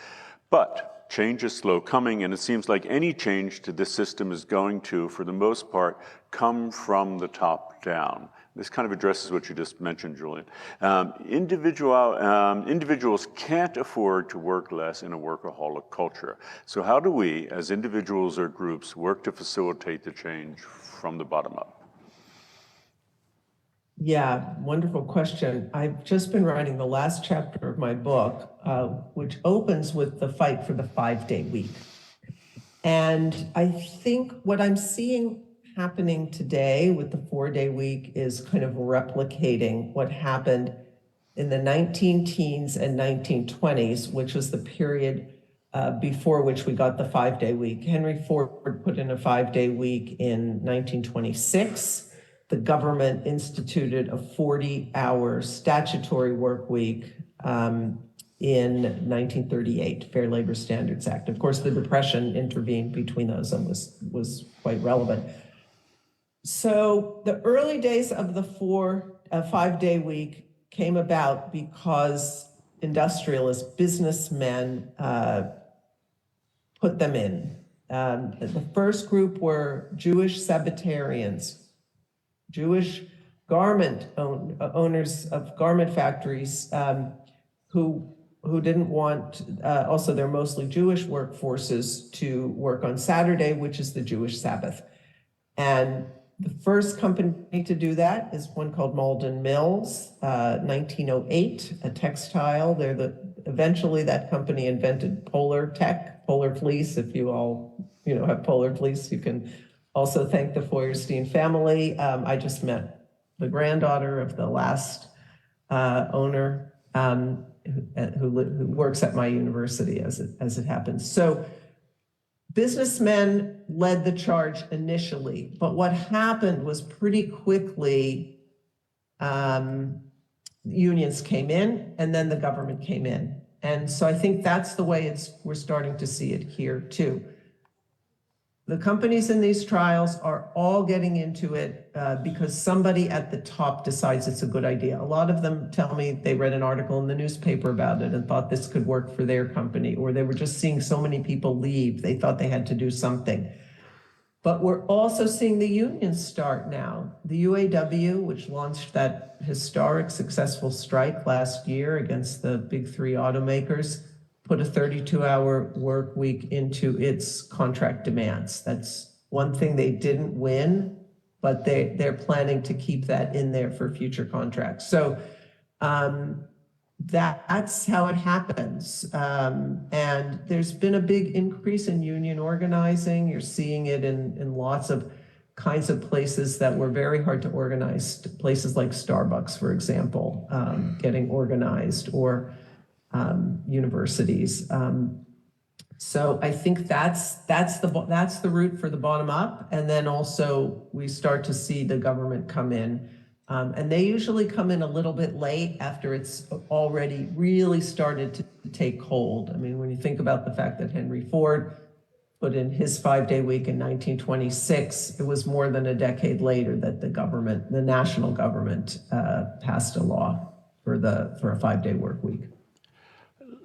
But change is slow coming, and it seems like any change to this system is going to, for the most part, come from the top down. This kind of addresses what you just mentioned, Julian. Individuals can't afford to work less in a workaholic culture. So how do we, as individuals or groups, work to facilitate the change from the bottom up? Yeah, wonderful question. I've just been writing the last chapter of my book, which opens with the fight for the 5-day week. And I think what I'm seeing happening today with the 4-day week is kind of replicating what happened in the 19-teens and 1920s, which was the period before which we got the 5-day week. Henry Ford put in a 5-day week in 1926. The government instituted a 40-hour statutory work week in 1938, Fair Labor Standards Act. Of course, the Depression intervened between those and was quite relevant. So the early days of the 5-day week came about because industrialists, businessmen put them in. The first group were Jewish Sabbatarians, Jewish garment owners of garment factories who didn't want, also they're mostly Jewish workforces, to work on Saturday, which is the Jewish Sabbath. And the first company to do that is one called Malden Mills, 1908, a textile. Eventually that company invented Polar Tech, Polar Fleece. If you all have Polar Fleece, you can also thank the Feuerstein family. I just met the granddaughter of the last owner who works at my university as it happens. So businessmen led the charge initially, but what happened was pretty quickly unions came in and then the government came in. And so I think that's the way we're starting to see it here too. The companies in these trials are all getting into it because somebody at the top decides it's a good idea. A lot of them tell me they read an article in the newspaper about it and thought this could work for their company, or they were just seeing so many people leave, they thought they had to do something. But we're also seeing the unions start now. The UAW, which launched that historic successful strike last year against the big three automakers, put a 32-hour work week into its contract demands. That's one thing they didn't win, but they're planning to keep that in there for future contracts. So that's how it happens. And there's been a big increase in union organizing. You're seeing it in lots of kinds of places that were very hard to organize, places like Starbucks, for example, getting organized, or universities. So I think that's the route for the bottom up, and then also we start to see the government come in, and they usually come in a little bit late after it's already really started to take hold. I mean, when you think about the fact that Henry Ford put in his 5-day week in 1926, it was more than a decade later that the national government, passed a law for a 5-day work week.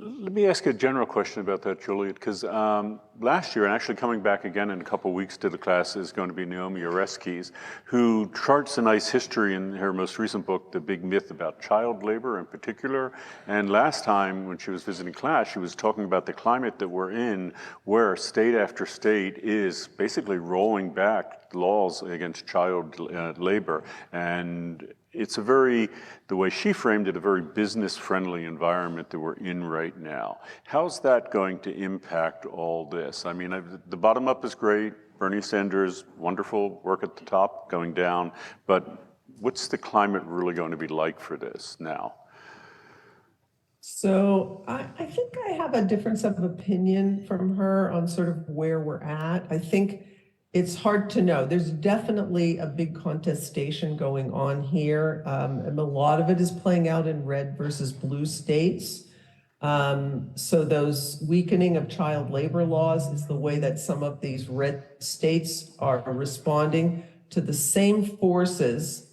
Let me ask you a general question about that, Juliet, because last year, and actually coming back again in a couple of weeks to the class, is going to be Naomi Oreskes, who charts a nice history in her most recent book, The Big Myth About Child Labor in particular. And last time when she was visiting class, she was talking about the climate that we're in, where state after state is basically rolling back laws against child labor. And it's the way she framed it, a very business-friendly environment that we're in right now. How's that going to impact all this? I mean, the bottom up is great. Bernie Sanders, wonderful work at the top, going down. But what's the climate really going to be like for this now? So I think I have a difference of opinion from her on sort of where we're at. I think it's hard to know. There's definitely a big contestation going on here. And a lot of it is playing out in red versus blue states. So those weakening of child labor laws is the way that some of these red states are responding to the same forces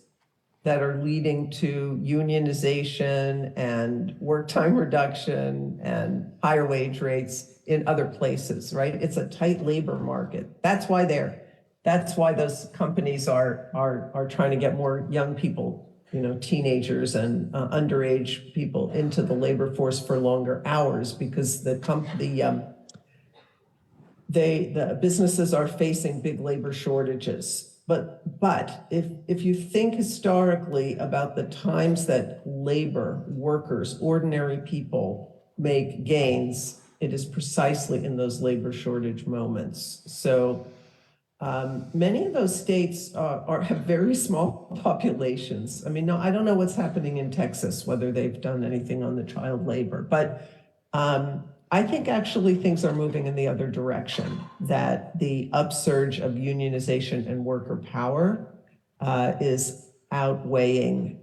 that are leading to unionization and work time reduction and higher wage rates in other places, right? It's a tight labor market. That's why those companies are trying to get more young people, teenagers and underage people into the labor force for longer hours, because the businesses are facing big labor shortages. But if you think historically about the times that labor workers, ordinary people, make gains, it is precisely in those labor shortage moments. So many of those states have very small populations. I mean, no, I don't know what's happening in Texas, whether they've done anything on the child labor, but I think actually things are moving in the other direction, that the upsurge of unionization and worker power is outweighing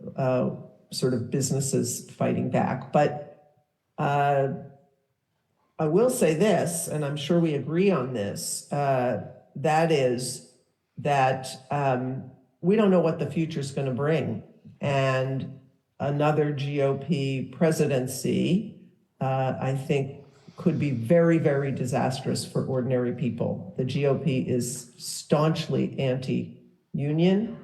sort of businesses fighting back. But I will say this, and I'm sure we agree on this, that is that we don't know what the future is going to bring. And another GOP presidency, I think, could be very, very disastrous for ordinary people. The GOP is staunchly anti-union.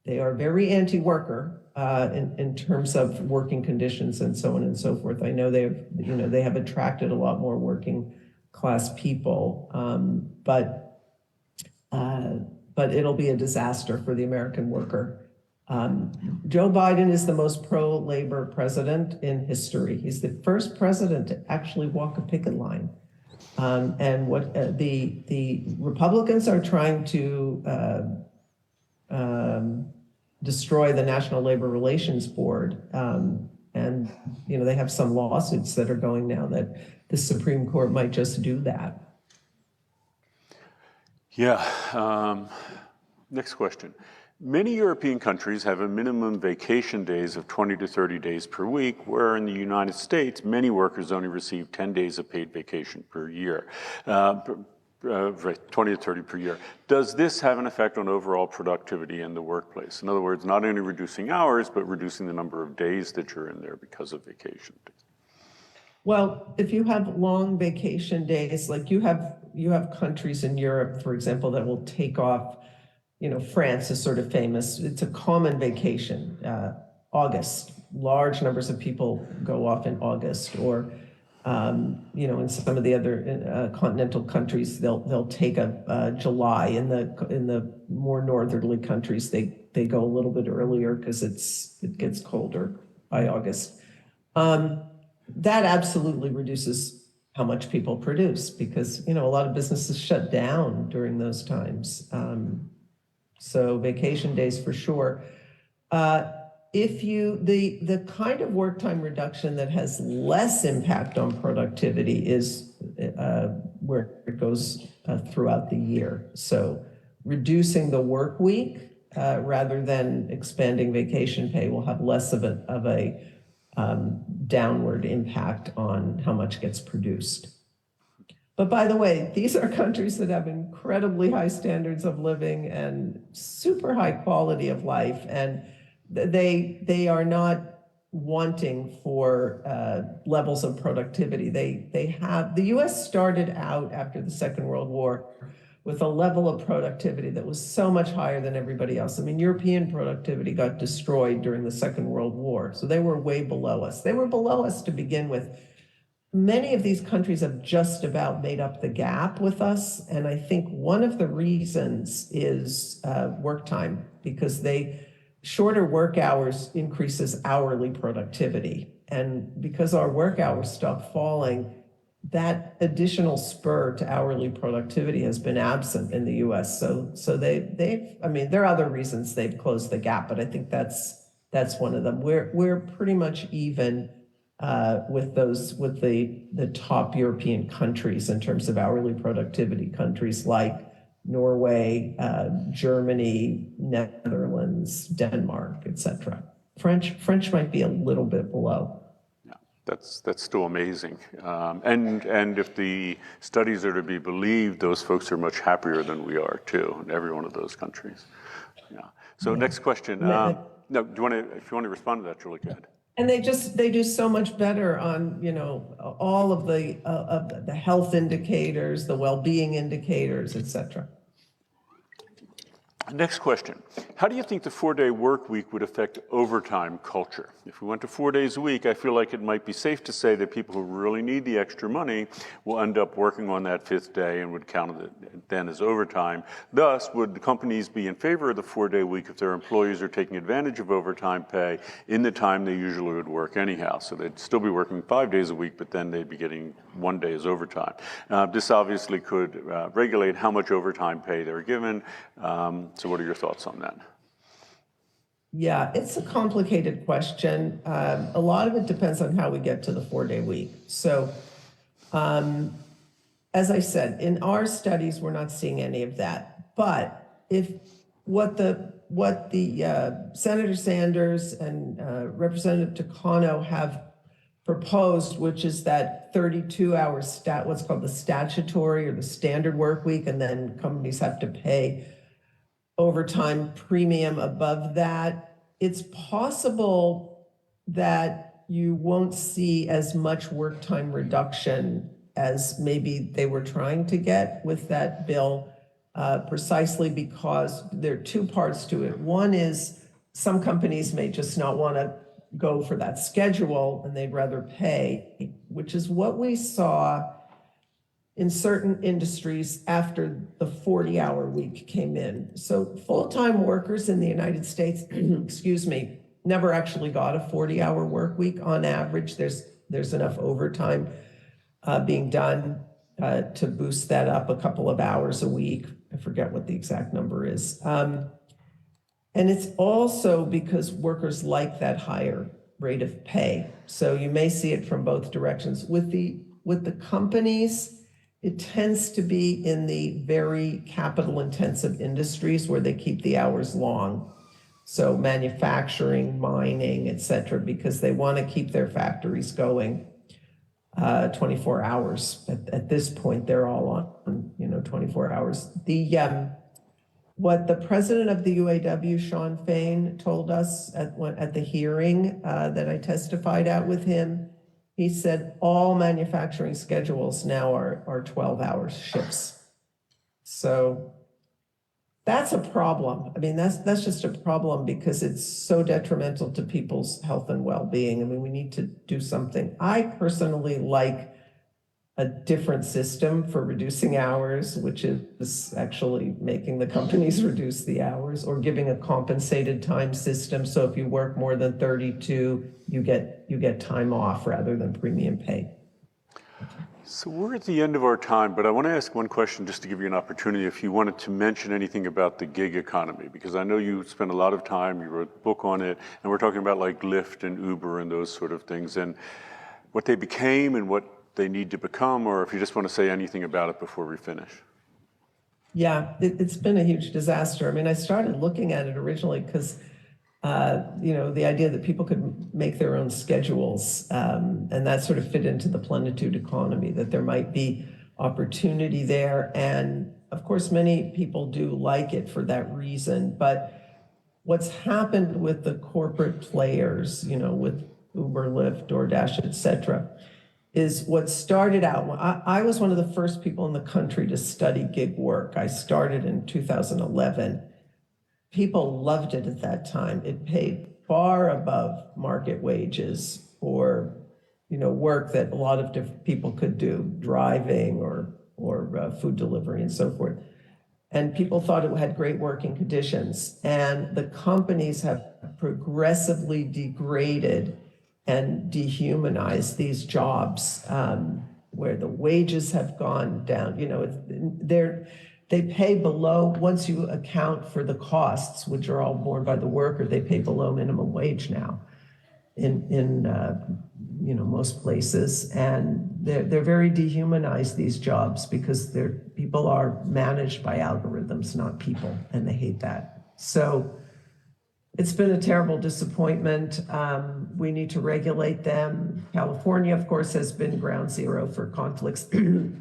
They are very anti-worker in terms of working conditions and so on and so forth. I know they have attracted a lot more working class people, but it'll be a disaster for the American worker. Joe Biden is the most pro-labor president in history. He's the first president to actually walk a picket line. And what the Republicans are trying to destroy the National Labor Relations Board. And they have some lawsuits that are going now that the Supreme Court might just do that. Yeah. Next question. Many European countries have a minimum vacation days of 20 to 30 days per week, where in the United States, many workers only receive 10 days of paid vacation per year, 20 to 30 per year. Does this have an effect on overall productivity in the workplace? In other words, not only reducing hours, but reducing the number of days that you're in there because of vacation days? Well, if you have long vacation days, like you have countries in Europe, for example, that will take off. France is sort of famous. It's a common vacation. August, large numbers of people go off in August. Or In some of the other continental countries, they'll take a July. In the more northerly countries, they go a little bit earlier because it gets colder by August. That absolutely reduces how much people produce because a lot of businesses shut down during those times. So vacation days for sure. The kind of work time reduction that has less impact on productivity is where it goes throughout the year. So reducing the work week rather than expanding vacation pay will have less of a downward impact on how much gets produced. But by the way, these are countries that have incredibly high standards of living and super high quality of life, and they are not wanting for levels of productivity. The U.S. started out after the Second World War with a level of productivity that was so much higher than everybody else. I mean, European productivity got destroyed during the Second World War, so they were way below us. They were below us to begin with. Many of these countries have just about made up the gap with us, and I think one of the reasons is work time, because shorter work hours increases hourly productivity, and because our work hours stop falling, that additional spur to hourly productivity has been absent in the U.S. So there are other reasons they've closed the gap, but I think that's one of them. We're pretty much even with the top European countries in terms of hourly productivity, countries like Norway, Germany, Netherlands, Denmark, etc. French might be a little bit below. Yeah, that's still amazing. And if the studies are to be believed, those folks are much happier than we are too in every one of those countries. Yeah. So next question. No, if you want to respond to that, Julie, go ahead. And they do so much better on all of the health indicators, the well-being indicators, etc. Next question. How do you think the 4-day work week would affect overtime culture? If we went to 4 days a week, I feel like it might be safe to say that people who really need the extra money will end up working on that 5th day and would count it then as overtime. Thus, would the companies be in favor of the 4-day week if their employees are taking advantage of overtime pay in the time they usually would work anyhow? So they'd still be working 5 days a week, but then they'd be getting 1 day as overtime. This obviously could regulate how much overtime pay they're given. So what are your thoughts on that? Yeah, it's a complicated question. A lot of it depends on how we get to the 4-day week. So, as I said, in our studies, we're not seeing any of that. But if what the Senator Sanders and Representative Takano have proposed, which is that 32-hour what's called the statutory or the standard work week, and then companies have to pay overtime premium above that, it's possible that you won't see as much work time reduction as maybe they were trying to get with that bill, precisely because there are two parts to it. One is some companies may just not want to go for that schedule and they'd rather pay, which is what we saw in certain industries after the 40-hour week came in. So full-time workers in the United States, excuse me, never actually got a 40-hour work week on average. There's enough overtime being done to boost that up a couple of hours a week. I forget what the exact number is. And it's also because workers like that higher rate of pay. So you may see it from both directions. With the companies, it tends to be in the very capital-intensive industries where they keep the hours long. So manufacturing, mining, et cetera, because they want to keep their factories going 24 hours. At this point, they're all on 24 hours. What the president of the UAW, Sean Fain, told us at the hearing that I testified at with him, he said all manufacturing schedules now are 12-hour shifts. So That's a problem. I mean, that's just a problem because it's so detrimental to people's health and well-being. I mean, we need to do something. I personally like a different system for reducing hours, which is actually making the companies reduce the hours, or giving a compensated time system. So if you work more than 32, you get time off rather than premium pay. So we're at the end of our time, but I want to ask one question just to give you an opportunity if you wanted to mention anything about the gig economy, because I know you spent a lot of time, you wrote a book on it, and we're talking about like Lyft and Uber and those sort of things, and what they became and what they need to become, or if you just want to say anything about it before we finish. Yeah, it's been a huge disaster. I mean, I started looking at it originally because the idea that people could make their own schedules, and that sort of fit into the plenitude economy, that there might be opportunity there. And of course, many people do like it for that reason. But what's happened with the corporate players, with Uber, Lyft, DoorDash, et cetera, is what started out. I was one of the first people in the country to study gig work. I started in 2011. People loved it at that time. It paid far above market wages for, work that a lot of different people could do, driving or food delivery and so forth. And people thought it had great working conditions. And the companies have progressively degraded and dehumanized these jobs, where the wages have gone down. They pay below, once you account for the costs, which are all borne by the worker, they pay below minimum wage now in most places. And they're very dehumanized, these jobs, because people are managed by algorithms, not people, and they hate that. So it's been a terrible disappointment. We need to regulate them. California, of course, has been ground zero for conflicts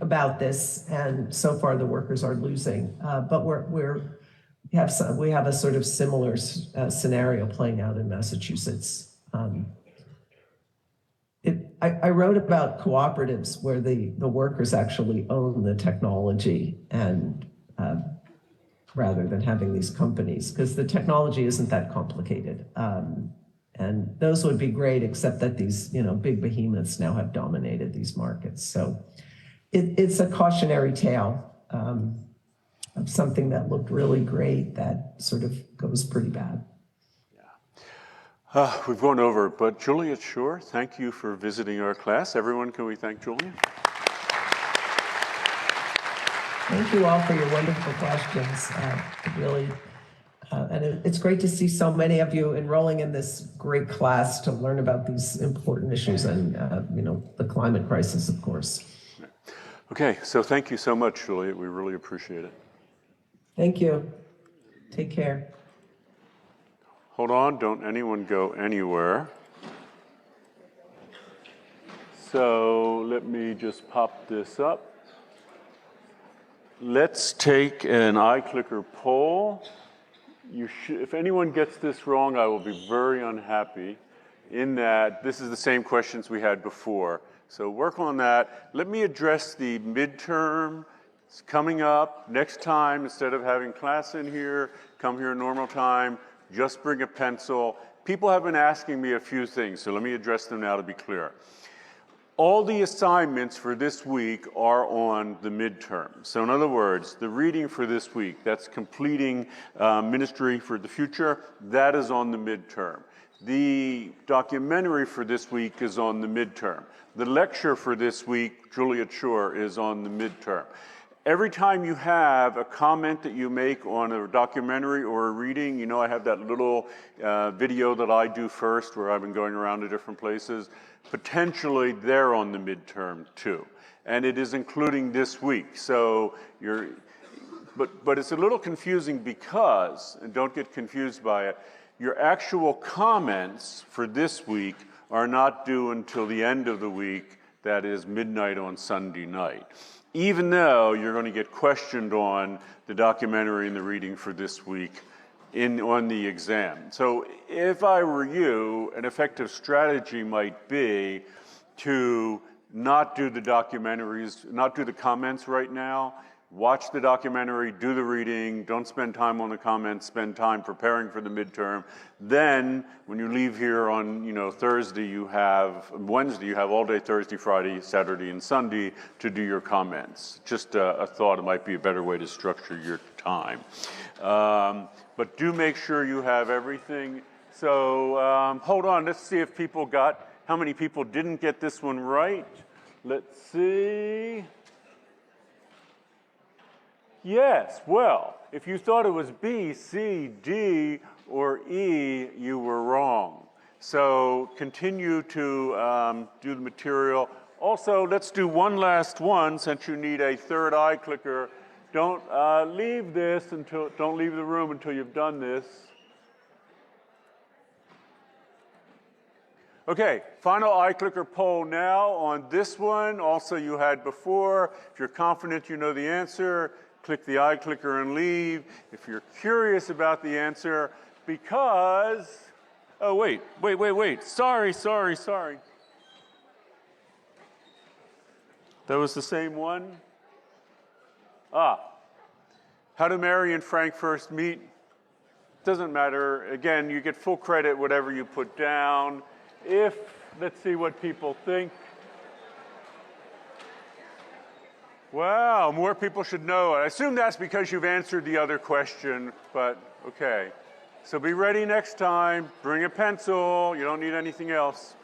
about this, and so far the workers are losing. But we have a sort of similar scenario playing out in Massachusetts. I wrote about cooperatives where the workers actually own the technology, and rather than having these companies, because the technology isn't that complicated. And those would be great, except that these big behemoths now have dominated these markets. So it's a cautionary tale of something that looked really great that sort of goes pretty bad. We've gone over, but Juliet Schor, thank you for visiting our class. Everyone, can we thank Juliet? Thank you all for your wonderful questions. And it's great to see so many of you enrolling in this great class to learn about these important issues and, the climate crisis, of course. Okay, so thank you so much, Juliet. We really appreciate it. Thank you. Take care. Hold on, don't anyone go anywhere. So let me just pop this up. Let's take an iClicker poll. If anyone gets this wrong, I will be very unhappy, in that this is the same questions we had before. So work on that. Let me address the midterm. It's coming up next time. Instead of having class in here, come here normal time. Just bring a pencil. People have been asking me a few things, so let me address them now to be clear. All the assignments for this week are on the midterm. So in other words, the reading for this week, that's completing Ministry for the Future, that is on the midterm. The documentary for this week is on the midterm. The lecture for this week, Juliet Schor, is on the midterm. Every time you have a comment that you make on a documentary or a reading, I have that little video that I do first where I've been going around to different places. Potentially they're on the midterm too. And it is including this week. So but it's a little confusing because, and don't get confused by it, your actual comments for this week are not due until the end of the week, that is midnight on Sunday night. Even though you're going to get questioned on the documentary and the reading for this week on the exam. So if I were you, an effective strategy might be to not do the documentaries, not do the comments right now, watch the documentary, do the reading, don't spend time on the comments, spend time preparing for the midterm. Then, when you leave here on Wednesday, you have all day Thursday, Friday, Saturday, and Sunday to do your comments. Just a thought, it might be a better way to structure your time. But do make sure you have everything. So hold on, let's see if how many people didn't get this one right. Let's see. Yes, well, if you thought it was B, C, D, or E, you were wrong. So continue to do the material. Also, let's do one last one since you need a third eye clicker. Don't leave the room until you've done this. Okay, final iClicker poll now on this one. Also you had before. If you're confident you know the answer, click the iClicker and leave. If you're curious about the answer, because, oh wait. Sorry. That was the same one? How do Mary and Frank first meet? Doesn't matter. Again, you get full credit whatever you put down. Let's see what people think. Wow, more people should know it. I assume that's because you've answered the other question, but okay. So be ready next time. Bring a pencil. You don't need anything else.